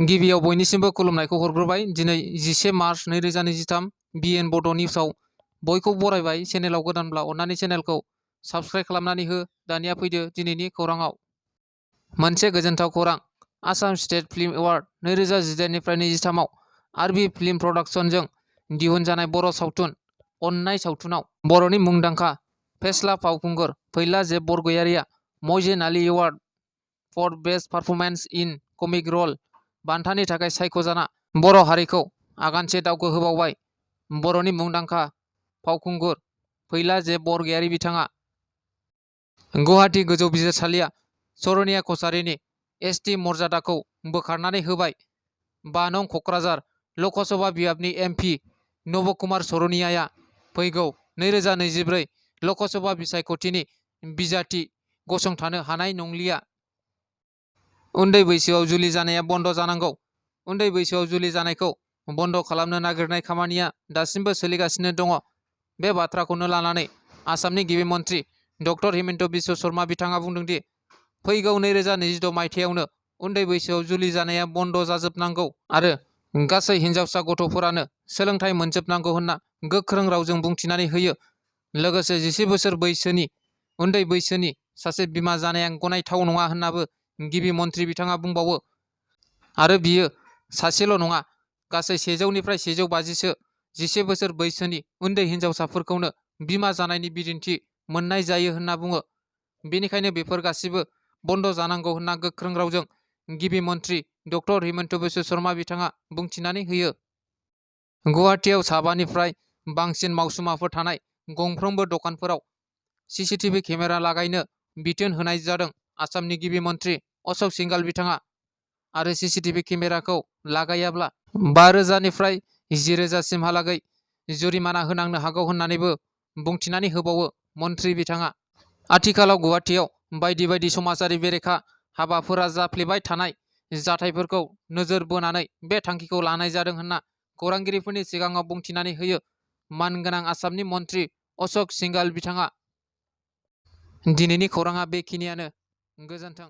गिबियाव बयनिसिमबो खुलुमनायखौ हरग्रोबाय। दिनै 11 मार्च 2023 बिएन बड' निउसाव बयखौ बरायबाय। चेनेलाव गोदानब्ला अन्नानै चेनेलखौ साबस्क्राइब खालामनानै हो। दानिया फैदो दिनैनि खौराङाव। मोनसे गोजोनथाव खौरां। आसाम स्टेट फिल्म एवार्ड 2018निफ्राय 23आव आरबि फिल्म प्रडाक्शनजों दिहुनजानाय बर' सावथुन अननाय सावथुनाव बर'नि मुंदांखा फेस्ला फावखुंगुर फैला जेब बरगयारिया म'जेन Ali award four best performance इन कमिक रल बान्थानि थाखाय सायख'जाना बर' हारिखौ आगानसे दावखोहोबावबाय। बर'नि मुंदांखा फावखुंगुर फैला जेब बरगयारि बिथाङा गुवाहाटी गोजौ बिजिरसालिया सरनिया कछारिनि एसटि मर्यादाखौ बोखारनानै होबाय। 5 नं क'क्राझार लकसभा बियाबनि एमपि नब कुमार सरनियाया फैगौ 2024 लकसभा बिसायख'थिनि बिजाथि गसंथानो हानाय नंलिया। उन्दै बैसोआव जुलि जानाया बन्द जानांगौ। उन्दै बैसोआव जुलि जानायखौ बन्द खालामनो नागिरनाय खामानिया दासिमबो सोलिगासिनो दङ। बे बाथ्राखौनो लानानै आसामनि गिबि मन्थ्रि डक्टर हिमन्त बिश्व शर्मा बिथाङा बुंदों दि फैगौ 2026 मायथाइयावनो उन्दै बैसोआव जुलि जानाया बन्द जाजोबनांगौ आरो गासै हिनजावसा गथ'फोरानो सोलोंथाइ मोनजोबनांगौ होनना गोख्रों रावजों बुंथिनानै होयो। लोगोसे 11 बोसोर बैसोनि उन्दै बैसोनि सासे बिमा जानाया गनायथाव नङा होननाबो गिबि मन्थ्रि बिथाङा बुंबावो। आरो बियो सासेल' नङा, गासै 100निफ्राय 150सो 11 बोसोर बैसोनि उन्दै हिनजावसाफोरखौनो बिमा जानायनि बिदिन्थि मोननाय जायो होनना बुङो। बेनिखायनो बेफोर गासिबो बन्द जानांगौ होनना गोख्रों रावजों गिबि मन्थ्रि डक्टर हिमन्त बिश्व शर्मा बिथाङा बुंथिनानै होयो। गुवाहाटीआव 7निफ्राय बांसिन मावसुमाफोर थानाय गंफ्रोमबो दखानफोराव सीसीटीवी केमेरा लागायनो बिथोन होनाय जादों आसामनि गिबि मन्थ्रि अशोक सिंघाल बिथाङा। आरो सीसीटीवी केमेराखौ लागायाब्ला 5,000निफ्राय 10,000 सिमहालागै जुरिमाना होनांनो हागौ होननानैबो बुंथिनानै होबावो मन्थ्रि बिथाङा। आथिखालाव गुवाहाटीआव बायदि बायदि समाजारि बेरेखा हाबाफोरा जाफ्लेबाय थानाय जाथायफोरखौ नोजोर बोनानै बे थांखिखौ लानाय जादों होनना खौरांगिरिफोरनि सिगाङाव बुंथिनानै होयो मानगोनां आसामनि मन्थ्रि अशोक सिंघाल बिथाङा। दिनैनि खौराङा बेखिनियानो। गोजोन्थों।